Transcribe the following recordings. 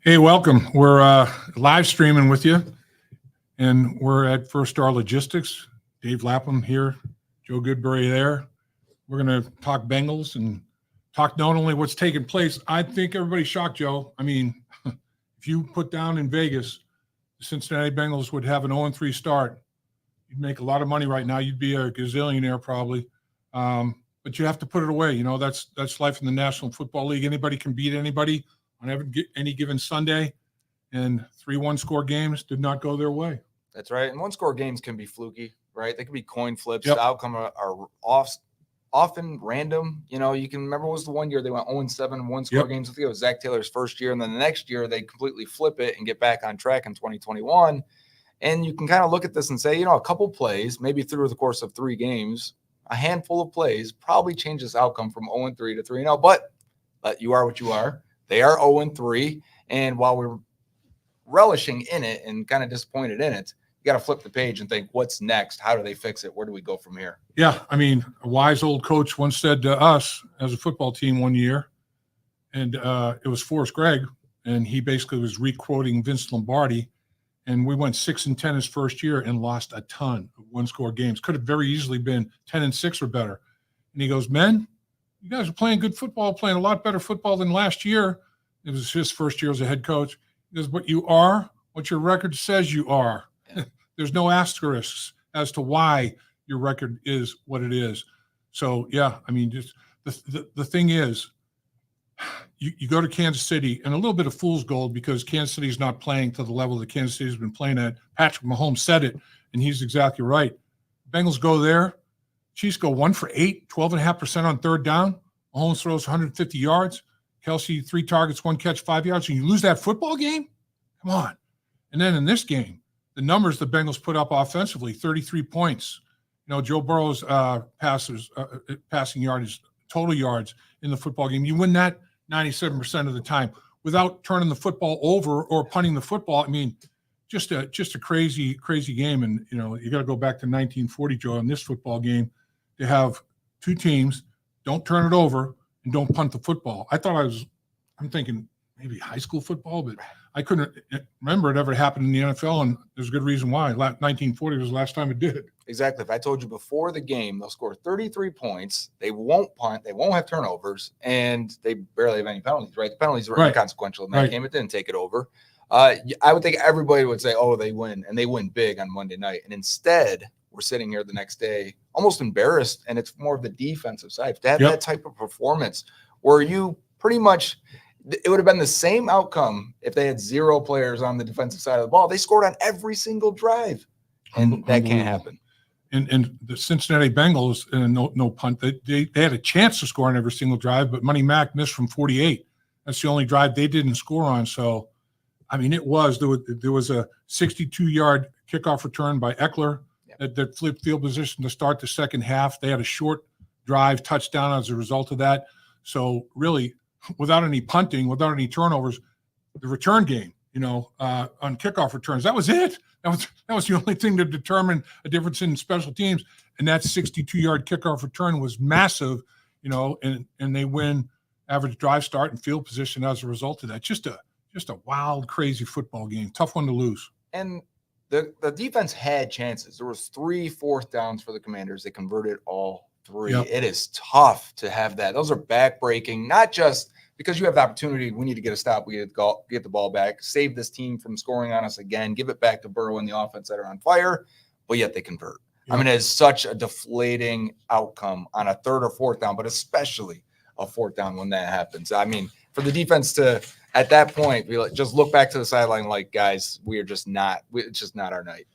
Hey, welcome. We're live streaming with you, and we're at First Star Logistics. Dave Lapham here, Joe Goodberry there. We're going to talk Bengals and talk not only what's taking place. I think everybody's shocked, Joe. I mean, if you put down in Vegas, the Cincinnati Bengals would have an 0-3 start. You'd make a lot of money right now. You'd be a gazillionaire probably. But you have to put it away. You know, that's life in the National Football League. Anybody can beat anybody on any given Sunday, and 3-1 score games did not go their way. That's right. And one-score games can be fluky, right? They can be coin flips. Yep. The outcome are often random. You know, you can remember it was the one year they went 0-7 in one-score games. I think it was Zach Taylor's first year, and then the next year they completely flip it and get back on track in 2021. And you can kind of look at this and say, you know, a couple plays, maybe through the course of 3 games, a handful of plays probably change this outcome from 0-3 to 3-0. But you are what you are. They are 0-3. And while we're relishing in it and kind of disappointed in it, you got to flip the page and think, what's next? How do they fix it? Where do we go from here? Yeah, I mean, a wise old coach once said to us as a football team one year, and it was Forrest Gregg, and he basically was re-quoting Vince Lombardi, and we went 6-10 his first year and lost a ton of one-score games. Could have very easily been 10-6 or better. And he goes, men, you guys are playing good football, playing a lot better football than last year. It was his first year as a head coach. He goes, but you are what your record says you are. There's no asterisks as to why your record is what it is. So, yeah, I mean, just the thing is, you go to Kansas City, and a little bit of fool's gold because Kansas City is not playing to the level that Kansas City has been playing at. Patrick Mahomes said it, and he's exactly right. Bengals go there. Chiefs go 1 for 8, 12.5% on third down. Mahomes throws 150 yards. Kelsey, 3 targets, 1 catch, 5 yards. And you lose that football game? Come on. And then in this game, the numbers the Bengals put up offensively, 33 points. You know, Joe Burrow's passing yardage, total yards in the football game. You win that 97% of the time without turning the football over or punting the football. I mean, just a crazy, crazy game. And, you know, you got to go back to 1940, Joe, in this football game to have 2 teams, don't turn it over and don't punt the football. I'm thinking maybe high school football, but I couldn't remember it ever happened in the NFL, and there's a good reason why. 1940 was the last time it did. Exactly. If I told you before the game they'll score 33 points, they won't punt, they won't have turnovers, and they barely have any penalties, right? The penalties were inconsequential in that game. It didn't take it over. I would think everybody would say, oh, they win, and they win big on Monday night. And instead, we're sitting here the next day almost embarrassed, and it's more of the defensive side. To have that type of performance where you pretty much – it would have been the same outcome if they had 0 players on the defensive side of the ball. They scored on every single drive, and that can't happen. And the Cincinnati Bengals, no punt, they had a chance to score on every single drive, but Money Mac missed from 48. That's the only drive they didn't score on. So, I mean, there was a 62-yard kickoff return by Eckler that flipped field position to start the second half. They had a short drive touchdown as a result of that. So, really, without any punting, without any turnovers, the return game, you know, on kickoff returns, that was it. That was the only thing to determine a difference in special teams. And that 62-yard kickoff return was massive, you know, and they win average drive start and field position as a result of that. Just a wild, crazy football game. Tough one to lose. And the defense had chances. There was 3 fourth downs for the Commanders. They converted all 3. Yep. It is tough to have that. Those are back-breaking, not just because you have the opportunity, we need to get a stop, we get the ball back, save this team from scoring on us again, give it back to Burrow and the offense that are on fire, but yet they convert. Yep. I mean, it is such a deflating outcome on a 3rd or 4th down, but especially a 4th down when that happens. I mean, for the defense to, at that point, just look back to the sideline like, guys, it's just not our night.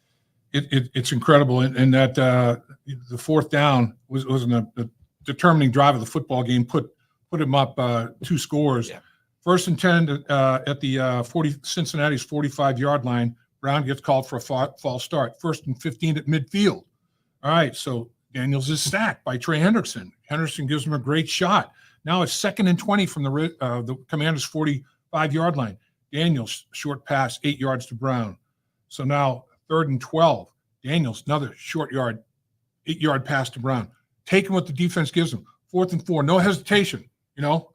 It's incredible. And that the 4th down was a determining drive of the football game, put him up 2 scores. Yeah. 1st and 10 at the Cincinnati's 45-yard line. Brown gets called for a false start. 1st and 15 at midfield. All right, so Daniels is sacked by Trey Hendrickson. Henderson gives him a great shot. Now it's 2nd and 20 from the Commanders' 45-yard line. Daniels, short pass, 8 yards to Brown. So now 3rd and 12. Daniels, another short yard, 8-yard pass to Brown. Taking what the defense gives him. 4th and 4, no hesitation. You know,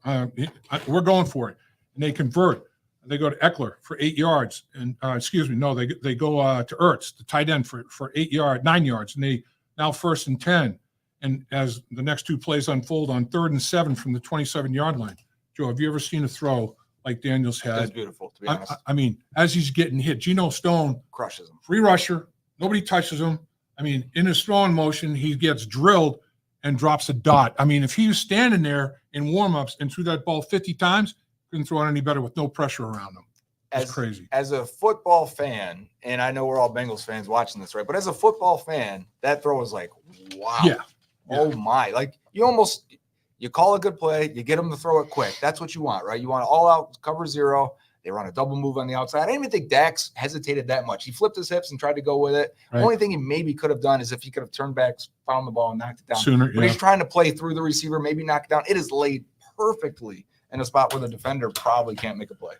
we're going for it. And they convert. They go to Eckler for 8 yards, and they go to Ertz, the tight end, for 9 yards, and they now 1st and 10. And as the next 2 plays unfold on 3rd and 7 from the 27-yard line, Joe, have you ever seen a throw like Daniels had? That's beautiful, to be honest. I mean, as he's getting hit, Geno Stone crushes him. Free rusher, nobody touches him. I mean, in his throwing motion, he gets drilled and drops a dot. I mean, if he was standing there in warmups and threw that ball 50 times, couldn't throw it any better with no pressure around him. It's crazy. As a football fan, and I know we're all Bengals fans watching this, right? But as a football fan, that throw was like, wow. Yeah. Oh my. Like you call a good play, you get them to throw it quick. That's what you want, right? You want all out cover 0. They run a double move on the outside. I didn't even think Dax hesitated that much. He flipped his hips and tried to go with it. Right. The only thing he maybe could have done is if he could have turned back, found the ball, and knocked it down. Sooner, but he's trying to play through the receiver, maybe knock it down. It is laid perfectly in a spot where the defender probably can't make a play.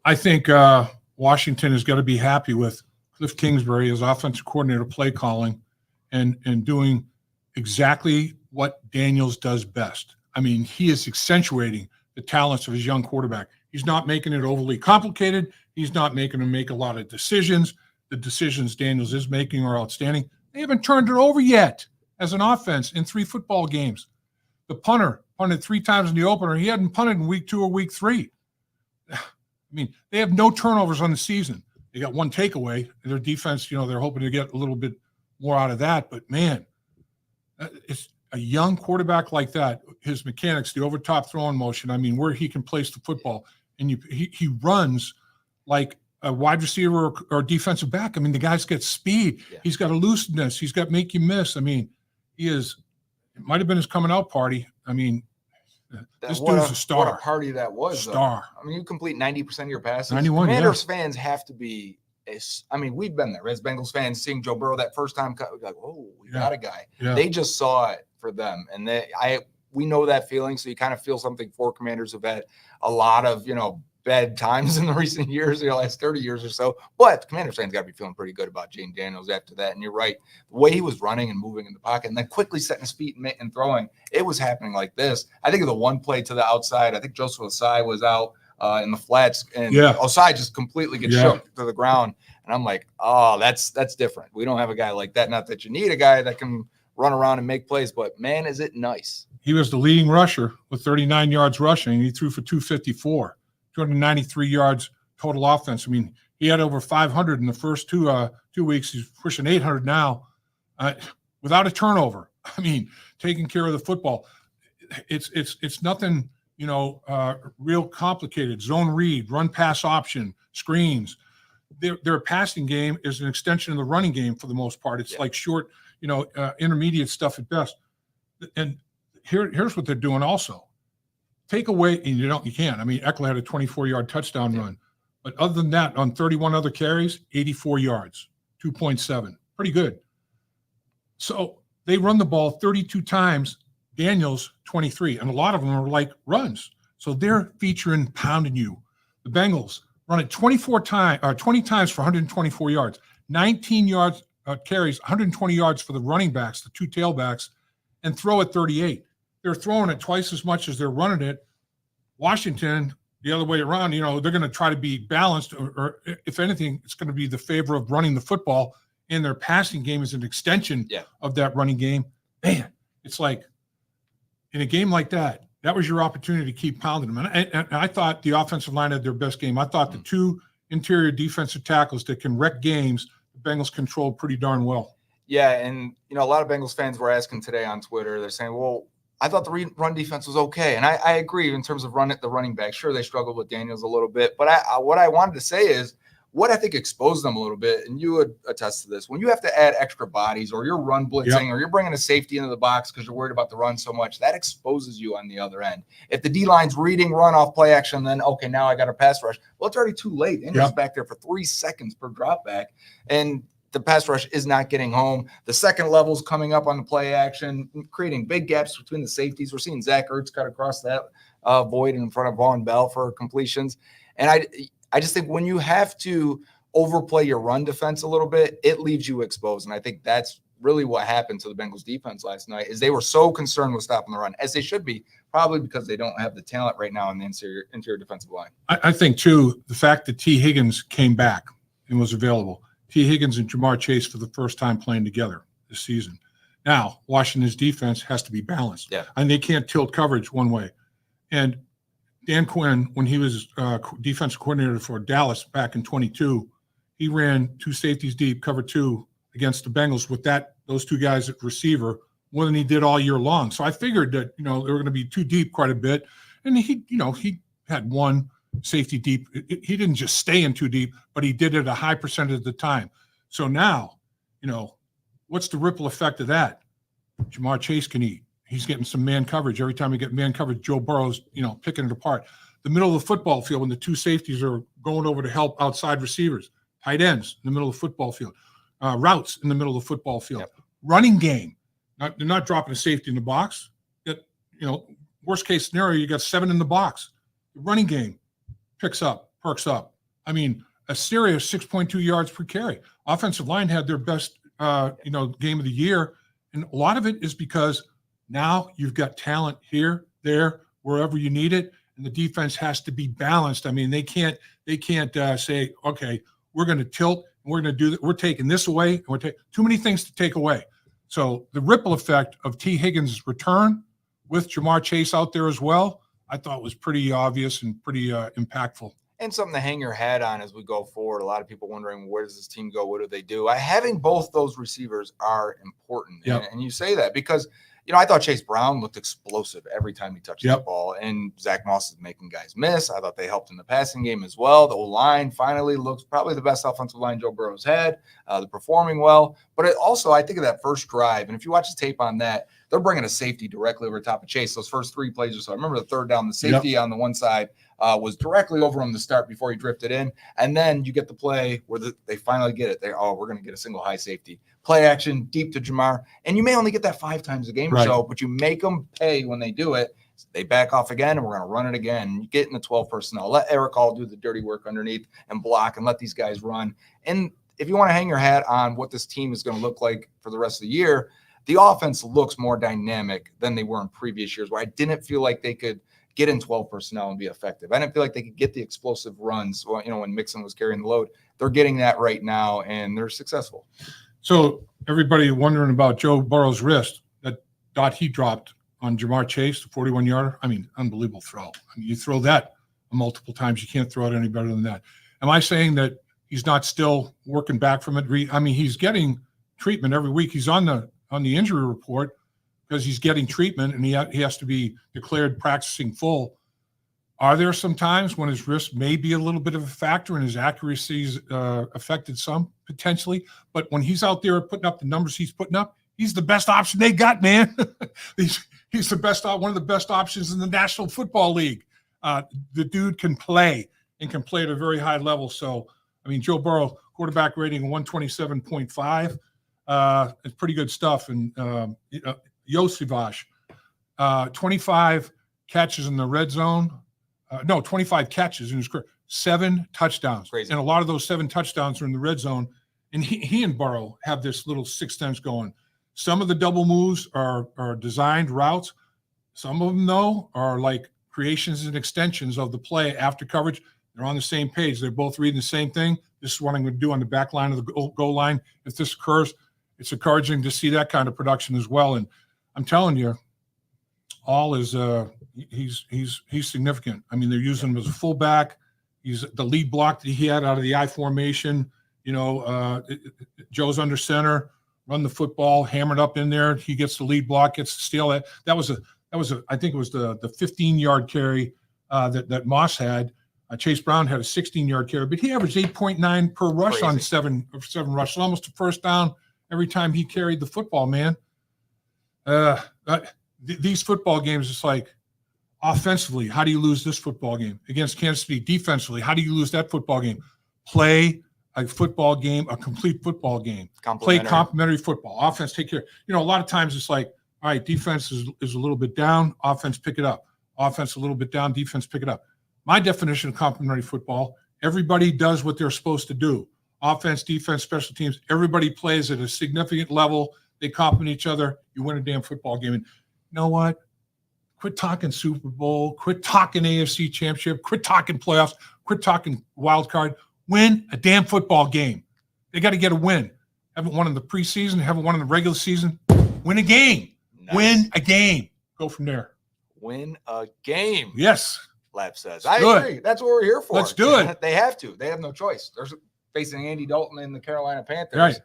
I think Washington has got to be happy with Cliff Kingsbury as offensive coordinator, play calling, and doing exactly what Daniels does best. I mean, he is accentuating the talents of his young quarterback. He's not making it overly complicated. He's not making him make a lot of decisions. The decisions Daniels is making are outstanding. They haven't turned it over yet as an offense in 3 football games. The punter punted 3 times in the opener. He hadn't punted in week 2 or week 3. I mean, they have no turnovers on the season. They got 1 takeaway. Their defense, they're hoping to get a little bit more out of that. But, man, it's a young quarterback like that, his mechanics, the over-top throwing motion, I mean, where he can place the football. And he runs like a wide receiver or defensive back. I mean, the guy's got speed. Yeah. He's got elusiveness. He's got make you miss. I mean, it might have been his coming out party. I mean, this dude's a star. What a party that was. Star. Though. I mean, you complete 90% of your passes. 91, Commanders fans have to be – I mean, we've been there as Bengals fans seeing Joe Burrow that first time. We're like, oh, we got a guy. Yeah. They just saw it for them. And we know that feeling, so you kind of feel something for Commanders who've had a lot of, bad times in the recent years, the last 30 years or so. But Commanders fans got to be feeling pretty good about Jayden Daniels after that. And you're right. The way he was running and moving in the pocket and then quickly setting his feet and throwing, it was happening like this. I think of the one play to the outside. I think Joseph Osai was out in the flats, and Osai just completely gets shook to the ground. And I'm like, oh, that's different. We don't have a guy like that. Not that you need a guy that can run around and make plays, but, man, is it nice. He was the leading rusher with 39 yards rushing. He threw for 254. 293 yards total offense. I mean, he had over 500 in the first 2 weeks. He's pushing 800 now without a turnover. I mean, taking care of the football. It's nothing, real complicated. Zone read, run pass option, screens. Their passing game is an extension of the running game for the most part. It's like short, intermediate stuff at best. And here's what they're doing also. Take away, and you can't. I mean, Eckler had a 24-yard touchdown run. But other than that, on 31 other carries, 84 yards, 2.7. Pretty good. So they run the ball 32 times, Daniels 23, and a lot of them are like runs. So they're featuring pounding you. The Bengals run it 20 times for 124 yards, 19 yards carries, 120 yards for the running backs, the 2 tailbacks, and throw it 38. They're throwing it twice as much as they're running it. Washington, the other way around, they're going to try to be balanced, or if anything, it's going to be the favor of running the football, and their passing game is an extension of that running game. Man, it's like in a game like that, that was your opportunity to keep pounding them. And I thought the offensive line had their best game. I thought the 2 interior defensive tackles that can wreck games, the Bengals controlled pretty darn well. Yeah, and, a lot of Bengals fans were asking today on Twitter, they're saying, well, I thought the run defense was okay. And I agree in terms of the running back. Sure, they struggled with Daniels a little bit. But what I wanted to say is what I think exposed them a little bit, and you would attest to this, when you have to add extra bodies or you're run blitzing or you're bringing a safety into the box because you're worried about the run so much, that exposes you on the other end. If the D-line's reading run off play action, then, okay, now I got a pass rush. Well, it's already too late. Daniels back there for 3 seconds per drop back. And the pass rush is not getting home. The second level's coming up on the play action, creating big gaps between the safeties. We're seeing Zach Ertz cut across that void in front of Vaughn Bell for completions. And I just think when you have to overplay your run defense a little bit, it leaves you exposed. And I think that's really what happened to the Bengals defense last night is they were so concerned with stopping the run, as they should be, probably because they don't have the talent right now in the interior defensive line. I think, too, the fact that T. Higgins came back and was available. T. Higgins and Jamar Chase for the first time playing together this season. Now, Washington's defense has to be balanced. Yeah. And they can't tilt coverage one way. And Dan Quinn, when he was defensive coordinator for Dallas back in 22, he ran 2 safeties deep, cover 2 against the Bengals with those 2 guys at receiver more than he did all year long. So I figured that, they were going to be too deep quite a bit. And he had 1 safety deep. He didn't just stay in too deep, but he did it a high percentage of the time. So now, what's the ripple effect of that? Jamar Chase can eat. He's getting some man coverage. Every time we get man coverage, Joe Burrow's, picking it apart. The middle of the football field, when the 2 safeties are going over to help outside receivers, tight ends in the middle of the football field, routes in the middle of the football field, running game. They're not dropping a safety in the box. Worst case scenario, you got 7 in the box. The running game perks up. I mean, a serious 6.2 yards per carry. Offensive line had their best, game of the year. And a lot of it is because now you've got talent here, there, wherever you need it. And the defense has to be balanced. I mean, they can't say, okay, we're going to tilt and we're going to do that. We're taking this away. And we're taking too many things to take away. So the ripple effect of T. Higgins' return with Jamar Chase out there as well, I thought was pretty obvious and pretty impactful. And something to hang your hat on as we go forward. A lot of people wondering, where does this team go? What do they do? Having both those receivers are important. Yep. And you say that because, I thought Chase Brown looked explosive every time he touched the ball. And Zach Moss is making guys miss. I thought they helped in the passing game as well. The O-line finally looks probably the best offensive line Joe Burrow's had. They're performing well. But it also, I think of that first drive, and if you watch the tape on that, they're bringing a safety directly over the top of Chase. Those first 3 plays or so. I remember the third down, the safety on the one side was directly over him to start before he drifted in. And then you get the play where they finally get it. We're going to get a single high safety. Play action, deep to Jamar. And you may only get that 5 times a game or so, but you make them pay when they do it. They back off again, and we're going to run it again. You get in the 12 personnel. Let Eric Hall do the dirty work underneath and block and let these guys run. And if you want to hang your hat on what this team is going to look like for the rest of the year, the offense looks more dynamic than they were in previous years, where I didn't feel like they could get in 12 personnel and be effective. I didn't feel like they could get the explosive runs, when Mixon was carrying the load. They're getting that right now, and they're successful. So everybody wondering about Joe Burrow's wrist, that dot he dropped on Jamar Chase, the 41-yarder. I mean, unbelievable throw. I mean, you throw that multiple times, you can't throw it any better than that. Am I saying that he's not still working back from it? I mean, he's getting treatment every week. He's on the injury report because he's getting treatment, and he has to be declared practicing full. Are there some times when his wrist may be a little bit of a factor and his accuracy's affected some potentially? But when he's out there putting up the numbers he's putting up, he's the best option they got, man. He's the best, one of the best options in the National Football League. The dude can play and can play at a very high level. So, I mean, Joe Burrow, quarterback rating 127.5. It's pretty good stuff. And Yosivas, 25 catches in the red zone. 25 catches in his career, 7 touchdowns. Crazy. And a lot of those 7 touchdowns are in the red zone. And he and Burrow have this little sixth sense going. Some of the double moves are designed routes. Some of them, though, are like creations and extensions of the play after coverage. They're on the same page. They're both reading the same thing. This is what I'm going to do on the back line of the goal line. If this occurs, it's encouraging to see that kind of production as well. And I'm telling you, all is he's significant. I mean, they're using him as a fullback. He's the lead block that he had out of the I formation. Joe's under center, run the football, hammered up in there. He gets the lead block, gets the steal. That was I think it was the 15-yard carry that Moss had. Chase Brown had a 16-yard carry, but he averaged 8.9 per rush. Crazy. On seven rushes, almost a first down every time he carried the football, man. These football games, it's like, offensively, how do you lose this football game? Against Kansas City, defensively, how do you lose that football game? Play a football game, a complete football game. Play complementary football. Offense, take care. A lot of times it's like, all right, defense is a little bit down, offense, pick it up. Offense a little bit down, defense, pick it up. My definition of complementary football, everybody does what they're supposed to do. Offense, defense, special teams, everybody plays at a significant level They compliment each other. You win a damn football game. And you know what? Quit talking Super Bowl. Quit talking AFC Championship. Quit talking playoffs. Quit talking wild card. Win a damn football game. They got to get a win. Haven't won in the preseason. Haven't won in the regular season. Win a game. Nice. Win a game. Go from there. Win a game. Yes. Lap says. I agree. That's what we're here for. Let's do it. They have to. They have no choice. They're facing Andy Dalton and the Carolina Panthers. Right.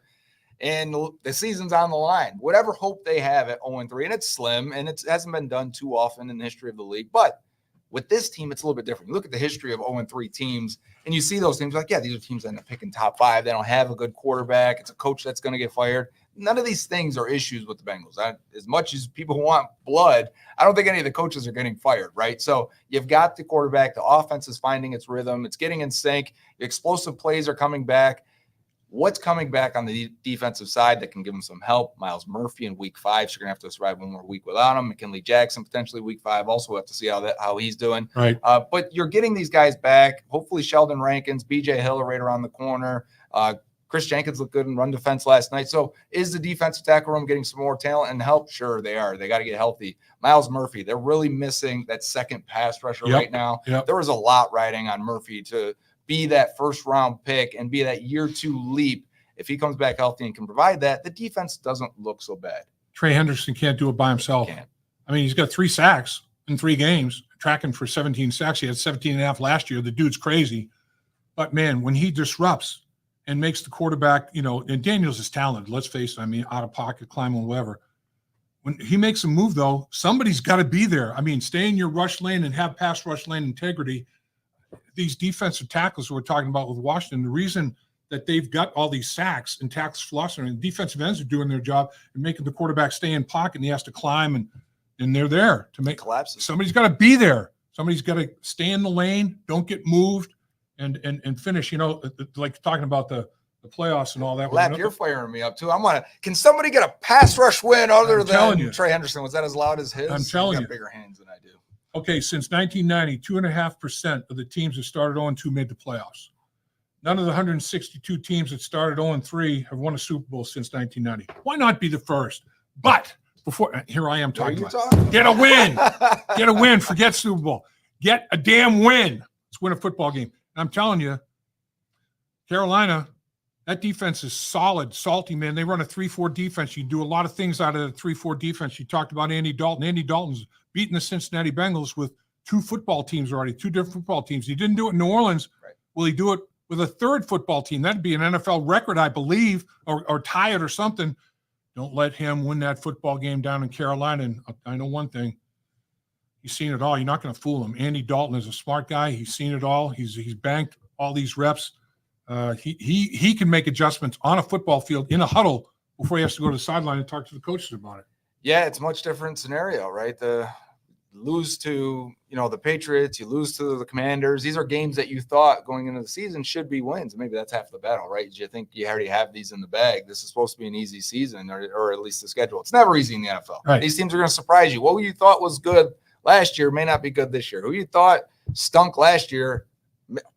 And the season's on the line. Whatever hope they have at 0-3, and it's slim, and it hasn't been done too often in the history of the league. But with this team, it's a little bit different. You look at the history of 0-3 teams, and you see those teams like, yeah, these are teams that end up picking top 5. They don't have a good quarterback. It's a coach that's going to get fired. None of these things are issues with the Bengals. As much as people want blood, I don't think any of the coaches are getting fired, right? So you've got the quarterback. The offense is finding its rhythm. It's getting in sync. The explosive plays are coming back. What's coming back on the defensive side that can give them some help? Myles Murphy in week 5. So you're going to have to survive one more week without him. McKinley Jackson potentially week 5. Also, we'll have to see how he's doing. Right. But you're getting these guys back. Hopefully Sheldon Rankins, BJ Hill are right around the corner. Chris Jenkins looked good in run defense last night. So is the defensive tackle room getting some more talent and help? Sure, they are. They got to get healthy. Myles Murphy, they're really missing that second pass rusher right now. Yep. There was a lot riding on Murphy to be that first-round pick and be that year 2 leap. If he comes back healthy and can provide that, the defense doesn't look so bad. Trey Henderson can't do it by himself. I mean, he's got 3 sacks in 3 games, tracking for 17 sacks. He had 17.5 last year. The dude's crazy. But, man, when he disrupts and makes the quarterback, and Daniels is talented, let's face it. I mean, out of pocket, climbing, whatever. When he makes a move, though, somebody's got to be there. I mean, stay in your rush lane and have pass rush lane integrity. These defensive tackles we're talking about with Washington, the reason that they've got all these sacks and tackles philosophy, and defensive ends are doing their job and making the quarterback stay in pocket, and he has to climb, and they're there to make collapses. Somebody's got to be there. Somebody's got to stay in the lane, don't get moved, and finish. Like talking about the playoffs and all that. Lap, you're firing me up too. Can somebody get a pass rush win other than Trey Henderson? Was that as loud as his? I'm telling you. Bigger hands than I do. Okay, since 1990, 2.5% of the teams that started 0-2 made the playoffs. None of the 162 teams that started 0-3 have won a Super Bowl since 1990. Why not be the first? But here I am talking about get a win. Get a win. Forget Super Bowl. Get a damn win. Let's win a football game. And I'm telling you, Carolina, that defense is solid, salty, man. They run a 3-4 defense. You can do a lot of things out of the 3-4 defense. You talked about Andy Dalton. Andy Dalton's beaten the Cincinnati Bengals with 2 football teams already, 2 different football teams. He didn't do it in New Orleans. Right. Will he do it with a 3rd football team? That'd be an NFL record, I believe, or tie it or something. Don't let him win that football game down in Carolina. And I know one thing. He's seen it all. You're not going to fool him. Andy Dalton is a smart guy. He's seen it all. He's banked all these reps. He can make adjustments on a football field in a huddle before he has to go to the sideline and talk to the coaches about it. Yeah, it's a much different scenario, right? Lose to the Patriots, you lose to the Commanders. These are games that you thought going into the season should be wins. Maybe that's half the battle, right? You think you already have these in the bag. This is supposed to be an easy season, or at least the schedule. It's never easy in the NFL. Right. These teams are going to surprise you. What you thought was good last year may not be good this year. Who you thought stunk last year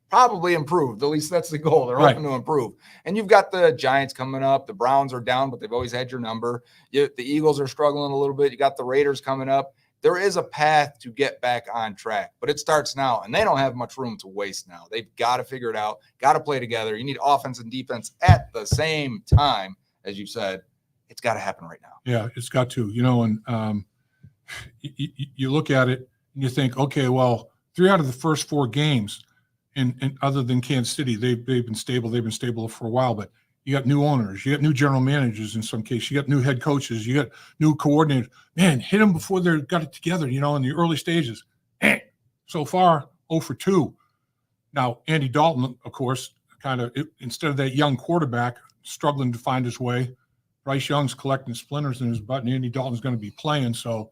probably improved. At least that's the goal. They're hoping to improve. And you've got the Giants coming up. The Browns are down, but they've always had your number. The Eagles are struggling a little bit. You got the Raiders coming up. There is a path to get back on track, but it starts now, and they don't have much room to waste now. They've got to figure it out, got to play together. You need offense and defense at the same time, as you said. It's got to happen right now. Yeah, it's got to. And you look at it and you think, okay, well, 3 out of the first 4 games, and other than Kansas City, they've been stable. They've been stable for a while, but you got new owners, you got new general managers in some cases, you got new head coaches, you got new coordinators. Man, hit them before they got it together, in the early stages. So far, 0-2. Now, Andy Dalton, of course, kind of, instead of that young quarterback struggling to find his way, Bryce Young's collecting splinters in his butt, and Andy Dalton's going to be playing. So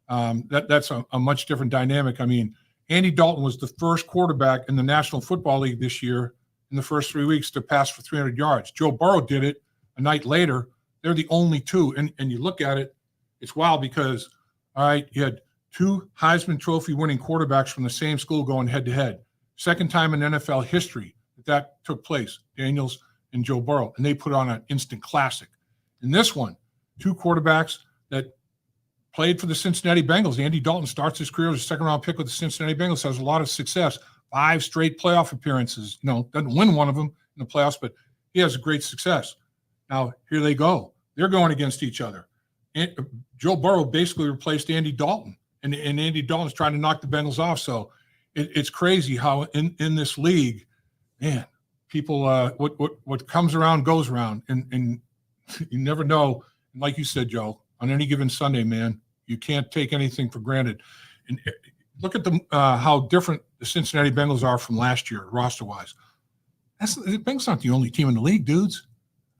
that's a much different dynamic. I mean, Andy Dalton was the first quarterback in the National Football League this year in the first 3 weeks to pass for 300 yards. Joe Burrow did it a night later. They're the only 2. And you look at it, it's wild because, all right, you had 2 Heisman Trophy winning quarterbacks from the same school going head-to-head. Second time in NFL history that took place, Daniels and Joe Burrow. And they put on an instant classic. In this one, two quarterbacks that played for the Cincinnati Bengals. Andy Dalton starts his career as a second-round pick with the Cincinnati Bengals, has a lot of success, 5 straight playoff appearances. Doesn't win one of them in the playoffs, but he has great success. Now, here they go. They're going against each other. And Joe Burrow basically replaced Andy Dalton, and Andy Dalton's trying to knock the Bengals off. So it's crazy how in this league, man, people what comes around goes around, and you never know. Like you said, Joe, on any given Sunday, man, you can't take anything for granted. And look at how different the Cincinnati Bengals are from last year, roster-wise. The Bengals aren't the only team in the league, dudes.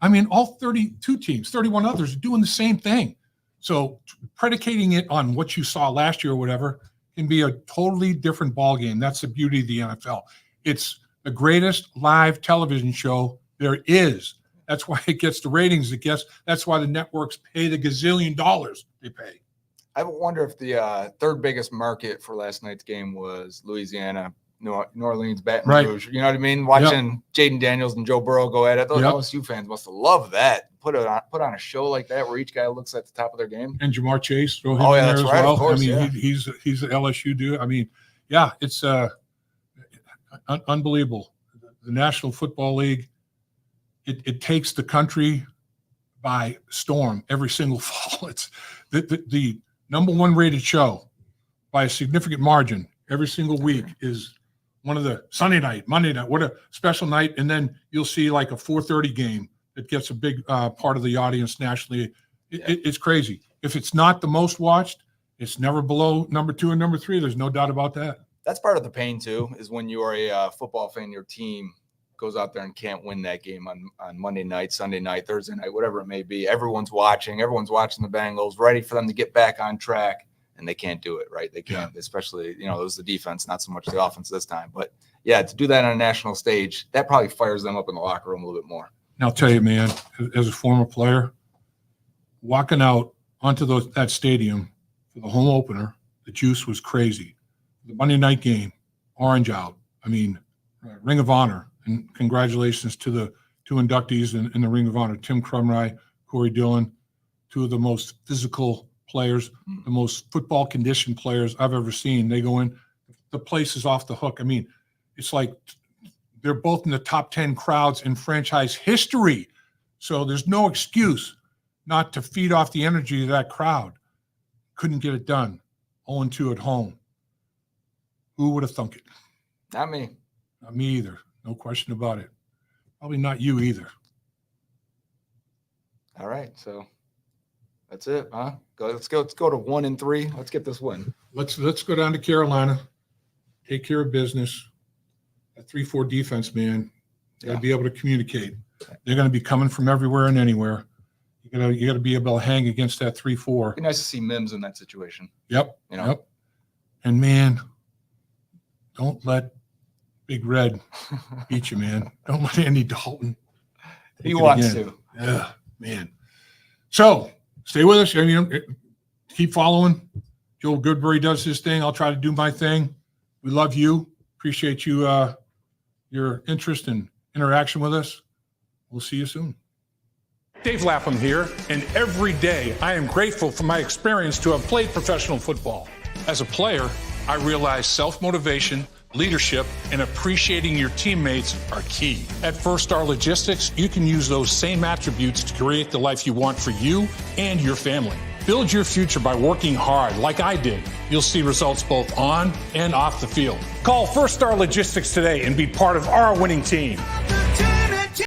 I mean, all 32 teams, 31 others are doing the same thing. So predicating it on what you saw last year or whatever can be a totally different ballgame. That's the beauty of the NFL. It's the greatest live television show there is. That's why it gets the ratings it gets. That's why the networks pay the gazillion dollars they pay. I wonder if the third biggest market for last night's game was Louisiana, New Orleans, Baton Rouge. You know what I mean? Watching Jayden Daniels and Joe Burrow go at it. Those LSU fans must have loved that. Put on a show like that where each guy looks at the top of their game. And Jamar Chase, throw him in there as well. Of course, I mean, he's an LSU dude. I mean, yeah, it's unbelievable. The National Football League, it takes the country by storm every single fall. It's the number one rated show by a significant margin every single week is one of the Sunday night, Monday night, what a special night. And then you'll see like a 4:30 game that gets a big part of the audience nationally. It's crazy. If it's not the most watched, it's never below number 2 and number 3. There's no doubt about that. That's part of the pain too, is when you are a football fan, your team goes out there and can't win that game on Monday night, Sunday night, Thursday night, whatever it may be. Everyone's watching the Bengals, ready for them to get back on track, and they can't do it, right? They can't, especially, it was the defense, not so much the offense this time. But yeah, to do that on a national stage, that probably fires them up in the locker room a little bit more. And I'll tell you, man, as a former player, walking out onto that stadium for the home opener, the juice was crazy. The Monday night game, orange out. I mean, Ring of Honor. And congratulations to the 2 inductees in the Ring of Honor, Tim Crumry, Corey Dillon, 2 of the most physical players, the most football conditioned players I've ever seen. They go in, the place is off the hook. I mean, it's like they're both in the top 10 crowds in franchise history. So there's no excuse not to feed off the energy of that crowd. Couldn't get it done. 0-2 at home. Who would have thunk it? Not me. Not me either. No question about it. Probably not you either. All right, so that's it, huh? Let's go to 1-3. Let's get this win. Let's go down to Carolina. Take care of business. That 3-4 defense, man. You got to be able to communicate. They're going to be coming from everywhere and anywhere. You got to be able to hang against that 3-4. Be nice to see Mims in that situation. Yep. Yep. And man, don't let Big Red beat you, man. Don't let Andy Dalton. He wants to. Yeah, man. So stay with us. Keep following. Joel Goodberry does his thing. I'll try to do my thing. We love you. Appreciate you, your interest and interaction with us. We'll see you soon. Dave Lapham here, and every day I am grateful for my experience to have played professional football. As a player, I realized self-motivation, leadership, and appreciating your teammates are key. At First Star Logistics, you can use those same attributes to create the life you want for you and your family. Build your future by working hard like I did. You'll see results both on and off the field. Call First Star Logistics today and be part of our winning team.